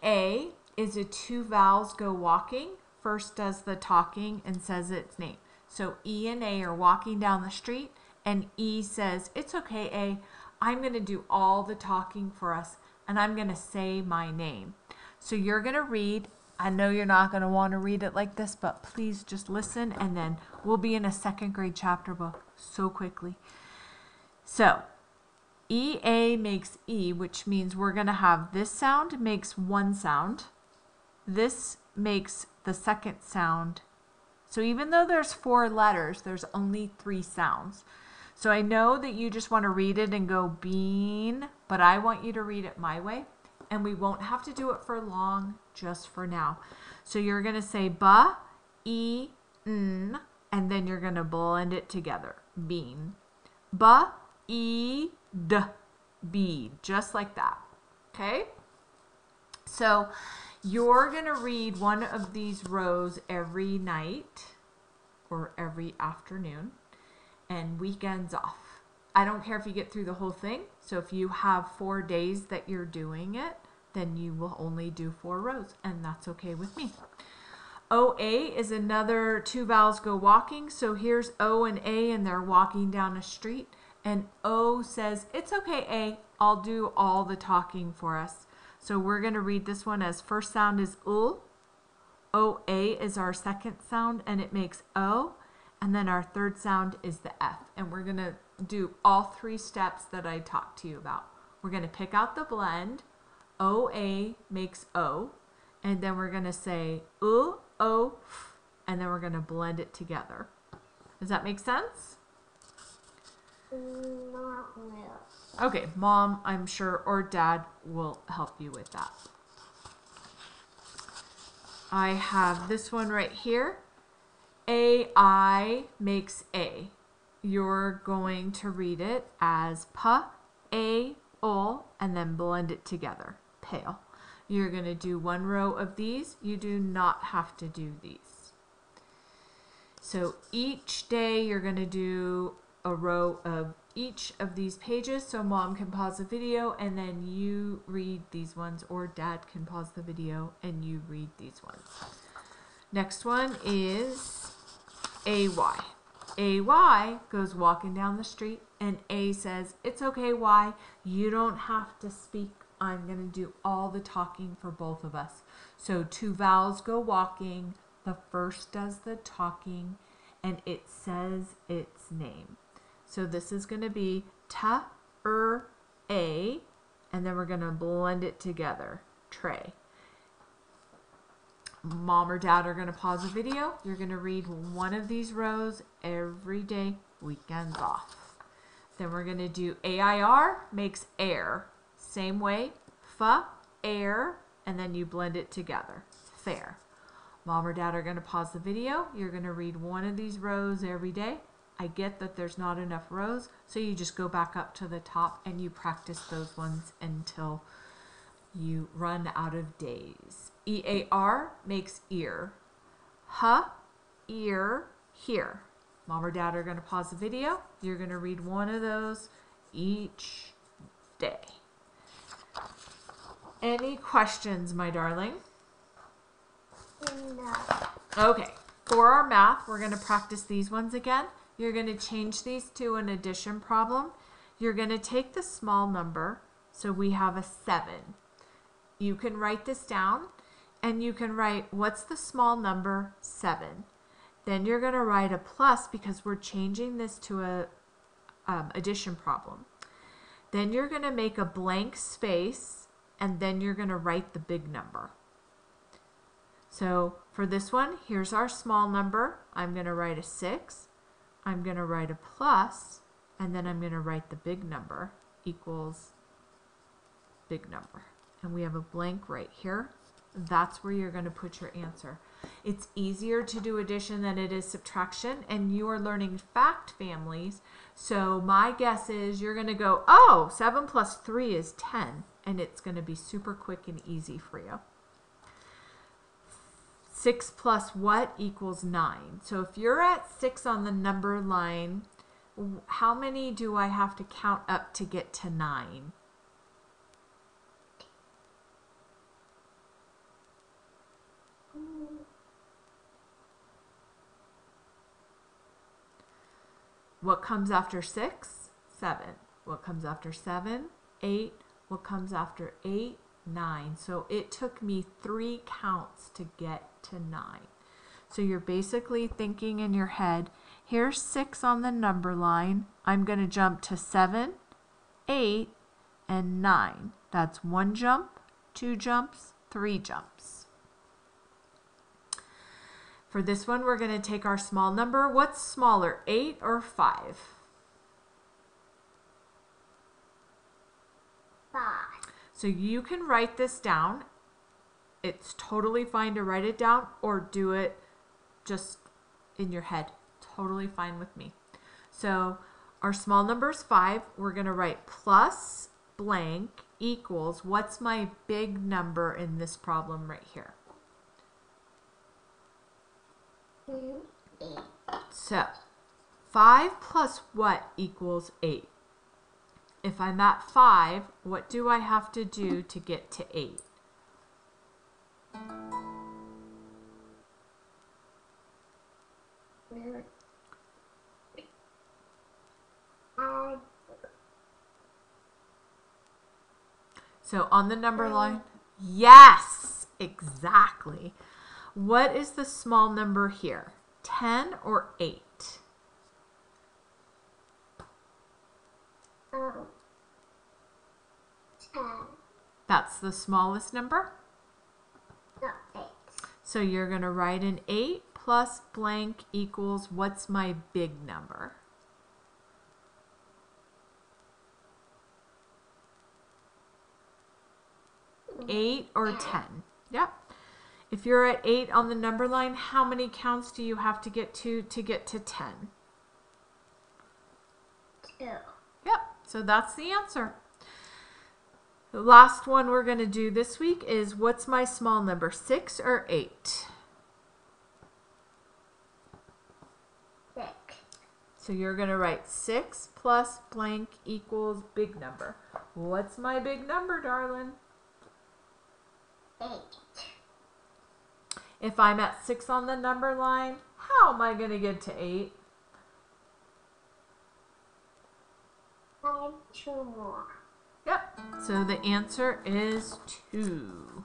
A is a two vowels go walking. First does the talking and says its name. So E and A are walking down the street, and E says, it's okay, A. I'm going to do all the talking for us, and I'm going to say my name. So you're going to read. I know you're not going to want to read it like this, but please just listen, and then we'll be in a second grade chapter book so quickly. So EA makes E, which means we're going to have this sound makes one sound. This makes the second sound. So even though there's 4 letters, there's only 3 sounds. So I know that you just want to read it and go bean, but I want you to read it my way. And we won't have to do it for long, just for now. So you're going to say ba, e, n, and then you're going to blend it together. Bean. Ba, e, d, bead. Just like that. Okay? So you're going to read one of these rows every night or every afternoon, and weekends off. I don't care if you get through the whole thing. So if you have 4 days that you're doing it, then you will only do 4 rows, and that's okay with me. OA is another 2 vowels go walking. So here's O and A, and they're walking down a street, and O says, it's okay, A. I'll do all the talking for us. So we're going to read this one as first sound is U. OA is our second sound, and it makes O. And then our third sound is the F. And we're going to do all 3 steps that I talked to you about. We're going to pick out the blend. OA makes O. And then we're going to say U, O, F. And then we're going to blend it together. Does that make sense? Not really. Okay, Mom, I'm sure, or Dad will help you with that. I have this one right here. AI makes A. You're going to read it as pa, a, ol, and then blend it together. Pale. You're going to do 1 row of these. You do not have to do these. So each day you're going to do a row of each of these pages, so Mom can pause the video and then you read these ones, or Dad can pause the video and you read these ones. Next one is AY. AY goes walking down the street, and A says, it's okay, Y. You don't have to speak. I'm going to do all the talking for both of us. So 2 vowels go walking. The first does the talking, and it says its name. So this is going to be ta, A, and then we're going to blend it together. Tray. Mom or Dad are going to pause the video. You're going to read one of these rows every day, weekends off. Then we're going to do AIR makes air. Same way, fa, air, and then you blend it together. Fair. Mom or Dad are going to pause the video. You're going to read one of these rows every day. I get that there's not enough rows, so you just go back up to the top and you practice those ones until you run out of days. EAR makes ear. Ha, ear, here. Mom or Dad are going to pause the video. You're going to read one of those each day. Any questions, my darling? No. Okay, for our math, we're going to practice these ones again. You're going to change these to an addition problem. You're going to take the small number, so we have a 7. You can write this down, and you can write, what's the small number? 7. Then you're going to write a plus because we're changing this to a addition problem. Then you're going to make a blank space, and then you're going to write the big number. So for this one, here's our small number. I'm going to write a 6. I'm going to write a plus, and then I'm going to write the big number equals big number. And we have a blank right here. That's where you're going to put your answer. It's easier to do addition than it is subtraction, and you are learning fact families. So my guess is you're going to go, oh, 7 plus 3 is 10, and it's going to be super quick and easy for you. 6 plus what equals 9? So if you're at 6 on the number line, how many do I have to count up to get to 9? What comes after 6? 7. What comes after 7? 8. What comes after 8? 9. So it took me 3 counts to get to 9. So you're basically thinking in your head, here's 6 on the number line. I'm going to jump to 7, 8, and 9. That's 1 jump, 2 jumps, 3 jumps. For this one, we're going to take our small number. What's smaller, 8 or 5? 5. So you can write this down. It's totally fine to write it down or do it just in your head. Totally fine with me. So our small number is 5. We're going to write plus blank equals, what's my big number in this problem right here? 8. So 5 plus what equals 8? If I'm at 5, what do I have to do to get to 8? So on the number line, yes, exactly. What is the small number here? 10 or 8? 10. That's the smallest number. No, 8. So you're going to write an 8 plus blank equals, what's my big number? 8 or 10? Yep. If you're at 8 on the number line, how many counts do you have to get to get to 10? 2. Yep. So that's the answer. The last one we're going to do this week is, what's my small number, 6 or 8? 6. So you're going to write 6 plus blank equals big number. What's my big number, darling? 8. If I'm at 6 on the number line, how am I going to get to 8? 5, 2 more. Yep. So the answer is 2.